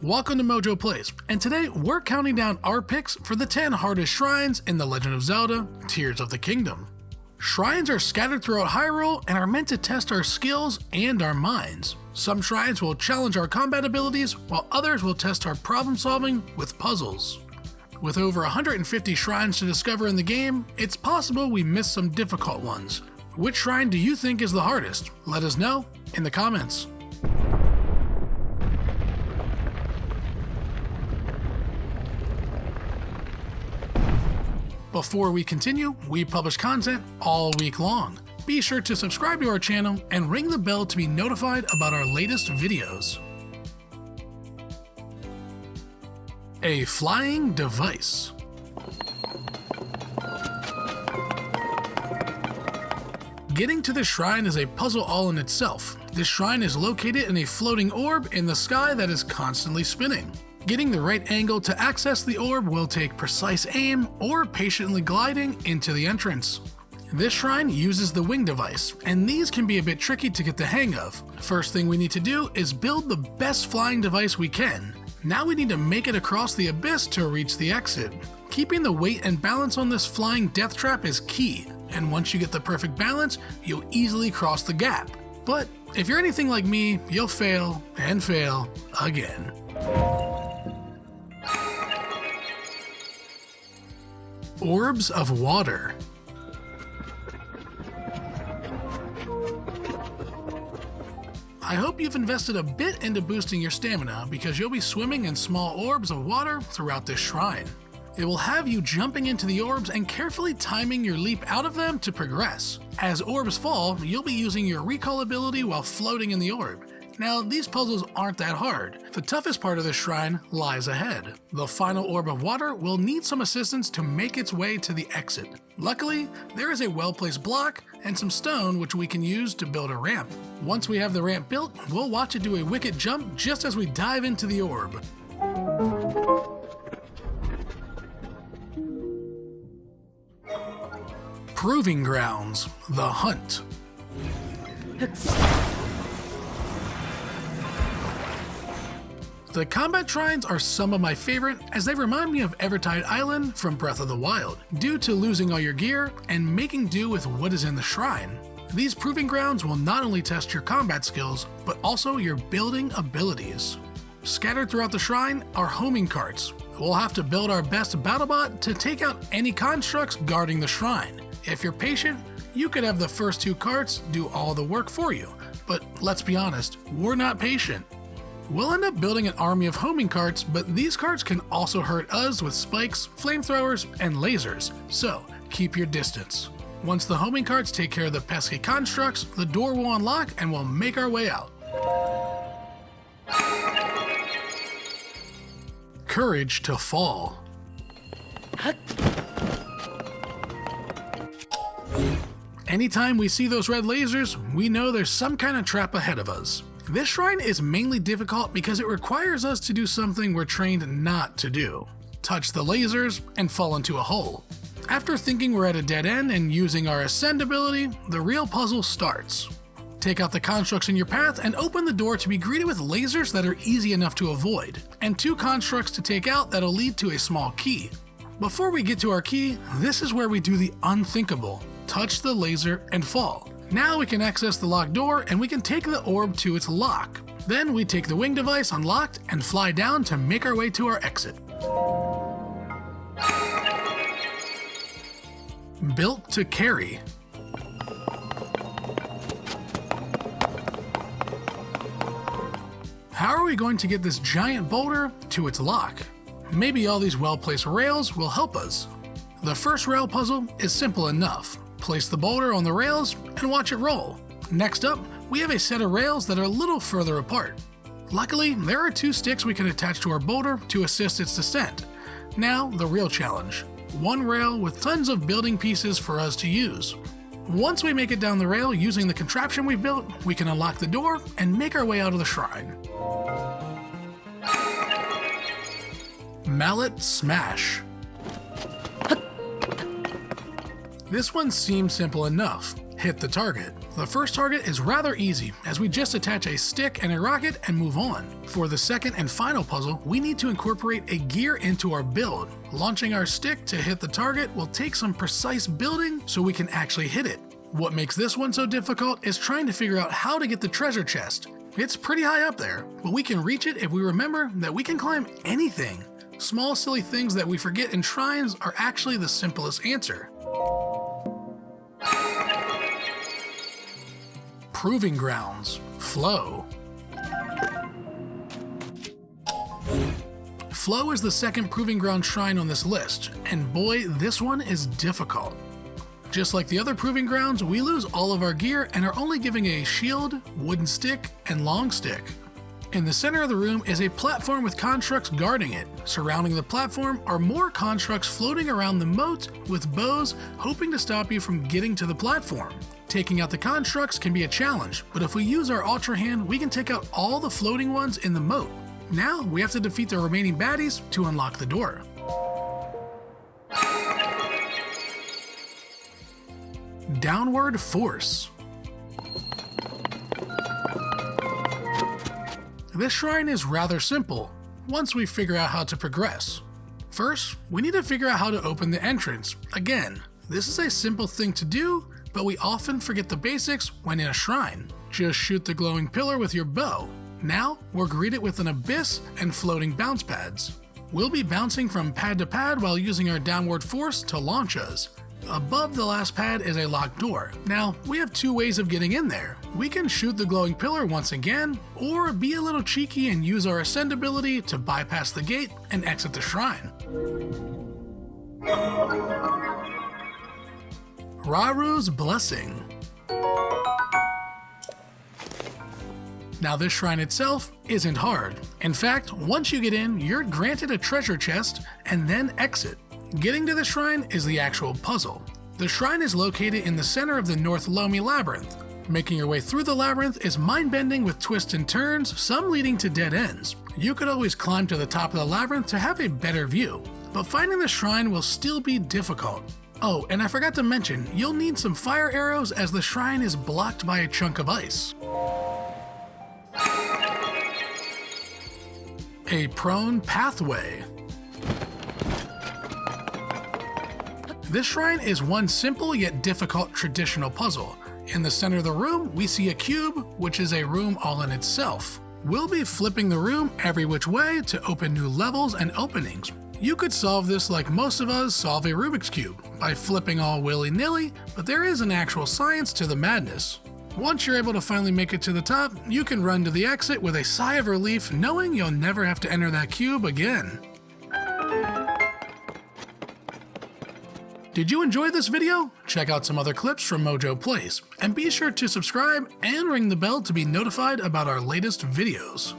Welcome to MojoPlays, and today we're counting down our picks for the 10 hardest shrines in The Legend of Zelda: Tears of the Kingdom. Shrines are scattered throughout Hyrule and are meant to test our skills and our minds. Some shrines will challenge our combat abilities, while others will test our problem solving with puzzles. With over 150 shrines to discover in the game, it's possible we missed some difficult ones. Which shrine do you think is the hardest? Let us know in the comments. Before we continue, we publish content all week long. Be sure to subscribe to our channel and ring the bell to be notified about our latest videos. A flying device. Getting to this shrine is a puzzle all in itself. This shrine is located in a floating orb in the sky that is constantly spinning. Getting the right angle to access the orb will take precise aim or patiently gliding into the entrance. This shrine uses the wing device, and these can be a bit tricky to get the hang of. First thing we need to do is build the best flying device we can. Now we need to make it across the abyss to reach the exit. Keeping the weight and balance on this flying death trap is key, and once you get the perfect balance, you'll easily cross the gap. But if you're anything like me, you'll fail and fail again. Orbs of Water. I hope you've invested a bit into boosting your stamina because you'll be swimming in small orbs of water throughout this shrine. It will have you jumping into the orbs and carefully timing your leap out of them to progress. As orbs fall, you'll be using your recall ability while floating in the orb. Now, these puzzles aren't that hard. The toughest part of this shrine lies ahead. The final orb of water will need some assistance to make its way to the exit. Luckily, there is a well-placed block and some stone which we can use to build a ramp. Once we have the ramp built, we'll watch it do a wicked jump just as we dive into the orb. Proving Grounds: The Hunt. The combat shrines are some of my favorite as they remind me of Evertide Island from Breath of the Wild, due to losing all your gear and making do with what is in the shrine. These proving grounds will not only test your combat skills, but also your building abilities. Scattered throughout the shrine are homing carts. We'll have to build our best BattleBot to take out any constructs guarding the shrine. If you're patient, you could have the first 2 carts do all the work for you, but let's be honest, we're not patient. We'll end up building an army of homing carts, but these carts can also hurt us with spikes, flamethrowers, and lasers, so keep your distance. Once the homing carts take care of the pesky constructs, the door will unlock and we'll make our way out. Courage to Fall. Anytime we see those red lasers, we know there's some kind of trap ahead of us. This shrine is mainly difficult because it requires us to do something we're trained not to do: touch the lasers and fall into a hole. After thinking we're at a dead end and using our ascend ability, the real puzzle starts. Take out the constructs in your path and open the door to be greeted with lasers that are easy enough to avoid, and 2 constructs to take out that'll lead to a small key. Before we get to our key, this is where we do the unthinkable: touch the laser and fall. Now we can access the locked door and we can take the orb to its lock. Then we take the wing device unlocked and fly down to make our way to our exit. Built to Carry. How are we going to get this giant boulder to its lock? Maybe all these well-placed rails will help us. The first rail puzzle is simple enough. Place the boulder on the rails and watch it roll. Next up, we have a set of rails that are a little further apart. Luckily, there are 2 sticks we can attach to our boulder to assist its descent. Now, the real challenge: 1 rail with tons of building pieces for us to use. Once we make it down the rail using the contraption we've built, we can unlock the door and make our way out of the shrine. Mallet Smash. This one seems simple enough. hit the target. The first target is rather easy, as we just attach a stick and a rocket and move on. For the second and final puzzle, we need to incorporate a gear into our build. Launching our stick to hit the target will take some precise building so we can actually hit it. What makes this one so difficult is trying to figure out how to get the treasure chest. It's pretty high up there, but we can reach it if we remember that we can climb anything. Small silly things that we forget in shrines are actually the simplest answer. Proving Grounds. Flow. Flow is the second Proving Ground shrine on this list, and boy, this one is difficult. Just like the other Proving Grounds, we lose all of our gear and are only given a shield, wooden stick, and long stick. In the center of the room is a platform with constructs guarding it. Surrounding the platform are more constructs floating around the moat with bows, hoping to stop you from getting to the platform. Taking out the constructs can be a challenge, but if we use our Ultra Hand, we can take out all the floating ones in the moat. Now we have to defeat the remaining baddies to unlock the door. Downward Force. This shrine is rather simple, once we figure out how to progress. First, we need to figure out how to open the entrance. Again, this is a simple thing to do, but we often forget the basics when in a shrine. Just shoot the glowing pillar with your bow. Now, we're greeted with an abyss and floating bounce pads. We'll be bouncing from pad to pad while using our downward force to launch us. Above the last pad is a locked door. Now, we have two ways of getting in there. We can shoot the glowing pillar once again, or be a little cheeky and use our ascend ability to bypass the gate and exit the shrine. Raru's Blessing. Now this shrine itself isn't hard. In fact, once you get in, you're granted a treasure chest and then exit. Getting to the shrine is the actual puzzle. The shrine is located in the center of the North Lomi Labyrinth. Making your way through the labyrinth is mind-bending with twists and turns, some leading to dead ends. You could always climb to the top of the labyrinth to have a better view, but finding the shrine will still be difficult. Oh, and I forgot to mention, you'll need some fire arrows as the shrine is blocked by a chunk of ice. A prone pathway. This shrine is one simple yet difficult traditional puzzle. In the center of the room, we see a cube, which is a room all in itself. We'll be flipping the room every which way to open new levels and openings. You could solve this like most of us solve a Rubik's Cube, by flipping all willy-nilly, but there is an actual science to the madness. Once you're able to finally make it to the top, you can run to the exit with a sigh of relief knowing you'll never have to enter that cube again. Did you enjoy this video? Check out some other clips from MojoPlays, and be sure to subscribe and ring the bell to be notified about our latest videos.